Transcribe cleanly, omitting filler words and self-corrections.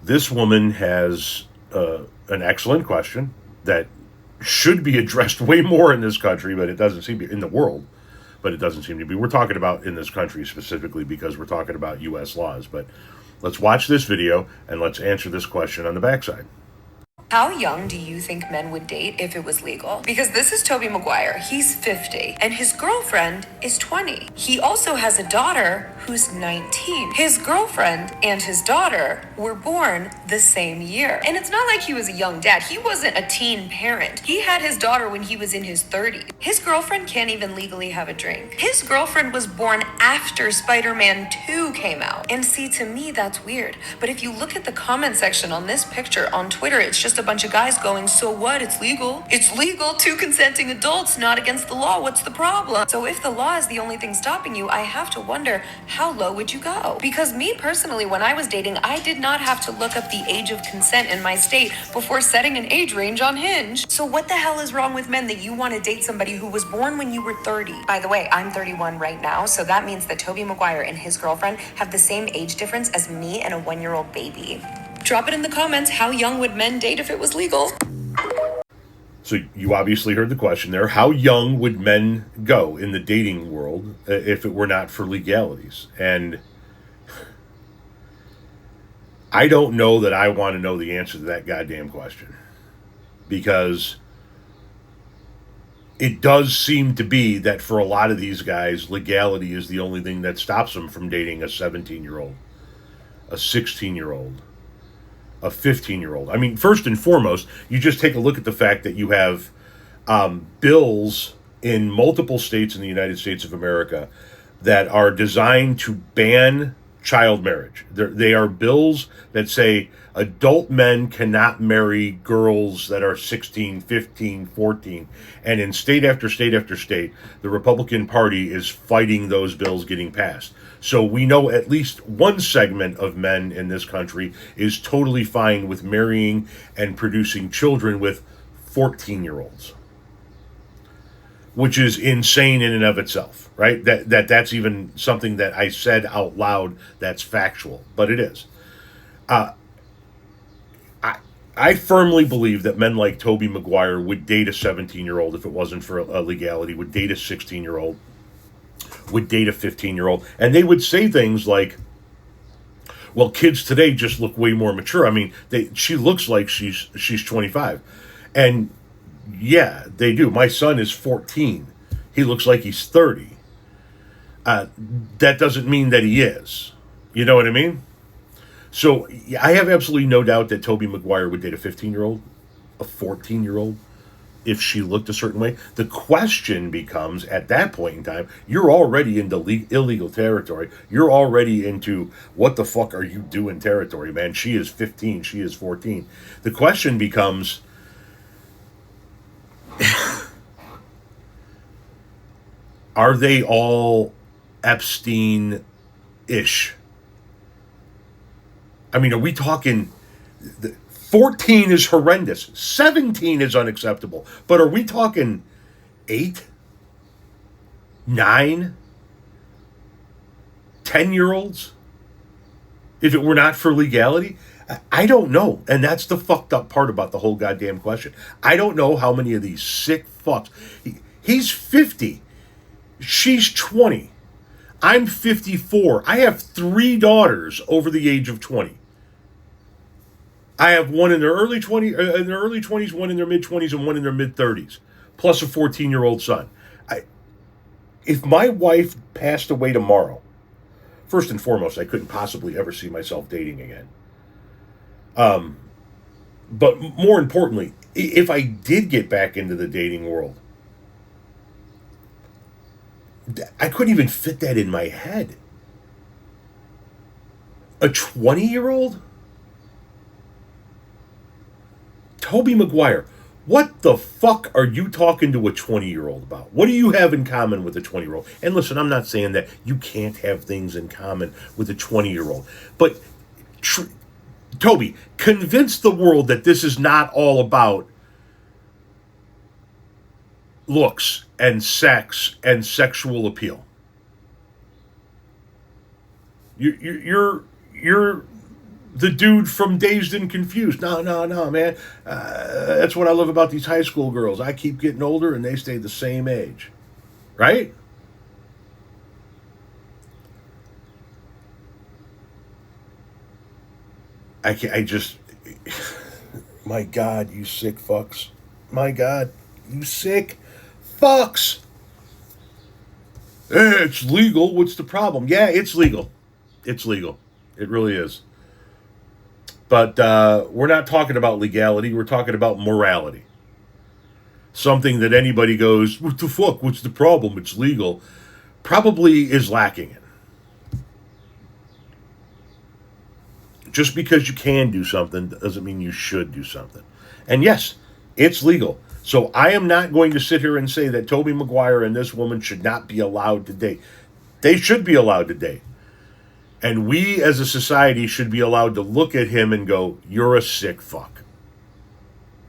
This woman has an excellent question that should be addressed way more in this country, but it doesn't seem to, in the world, but it doesn't seem to be. We're talking about in this country specifically because we're talking about U.S. laws. But let's watch this video and let's answer this question on the backside. How young do you think men would date if it was legal? Because this is Tobey Maguire. He's 50 and his girlfriend is 20. He also has a daughter who's 19. His girlfriend and his daughter were born the same year. And it's not like he was a young dad. He wasn't a teen parent. He had his daughter when he was in his 30s. His girlfriend can't even legally have a drink. His girlfriend was born after Spider-Man 2 came out. And see, to me, that's weird. But if you look at the comment section on this picture on Twitter, it's just a bunch of guys going, so what? It's legal. It's legal. Two consenting adults, not against the law. What's the problem? So if the law is the only thing stopping you, I have to wonder, how low would you go? Because me personally, when I was dating, I did not have to look up the age of consent in my state before setting an age range on Hinge. So what the hell is wrong with men that you want to date somebody who was born when you were 30? By the way, I'm 31 right now, so that means that Tobey Maguire and his girlfriend have the same age difference as me and a 1-year-old baby. Drop it in the comments. How young would men date if it was legal? So you obviously heard the question there. How young would men go in the dating world if it were not for legalities? And I don't know that I want to know the answer to that goddamn question. Because it does seem to be that for a lot of these guys, legality is the only thing that stops them from dating a 17-year-old, a 16-year-old, a 15-year-old. I mean, first and foremost, you just take a look at the fact that you have bills in multiple states in the United States of America that are designed to ban child marriage. They are bills that say adult men cannot marry girls that are 16, 15, 14. And in state after state after state, the Republican Party is fighting those bills getting passed. So we know at least one segment of men in this country is totally fine with marrying and producing children with 14-year-olds, which is insane in and of itself, right? That's even something that I said out loud that's factual, but it is. I firmly believe that men like Tobey Maguire would date a 17-year-old if it wasn't for a legality, would date a 16-year-old, would date a 15-year-old, and they would say things like, well, kids today just look way more mature. I mean, she looks like she's 25. And yeah, they do. My son is 14. He looks like he's 30. That doesn't mean that he is. You know what I mean? So I have absolutely no doubt that Tobey Maguire would date a 15-year-old, a 14-year-old, if she looked a certain way. The question becomes, at that point in time, you're already into illegal territory. You're already into what the fuck are you doing territory, man. She is 15. She is 14. The question becomes, are they all Epstein-ish? I mean, are we talking 14 is horrendous, 17 is unacceptable, but are we talking 8, 9, 10-year-olds? If it were not for legality? I don't know. And that's the fucked up part about the whole goddamn question. I don't know how many of these sick fucks. He's 50. She's 20. I'm 54. I have 3 daughters over the age of 20. I have one in their early 20s, one in their mid 20s, and one in their mid 30s, plus a 14-year-old son. If my wife passed away tomorrow, first and foremost, I couldn't possibly ever see myself dating again. But more importantly, if I did get back into the dating world, I couldn't even fit that in my head. A 20-year-old? Tobey Maguire, what the fuck are you talking to a 20-year-old about? What do you have in common with a 20-year-old? And listen, I'm not saying that you can't have things in common with a 20-year-old. But, Tobey, convince the world that this is not all about looks and sex and sexual appeal. You're the dude from Dazed and Confused. No, man. That's what I love about these high school girls. I keep getting older and they stay the same age. Right? I just, my God, you sick fucks. My God, you sick fucks. It's legal. What's the problem? Yeah, it's legal. It's legal. It really is. But we're not talking about legality. We're talking about morality. Something that anybody goes, what the fuck? What's the problem? It's legal. Probably is lacking it. Just because you can do something doesn't mean you should do something. And yes, it's legal. So I am not going to sit here and say that Tobey Maguire and this woman should not be allowed to date. They should be allowed to date. And we as a society should be allowed to look at him and go, you're a sick fuck.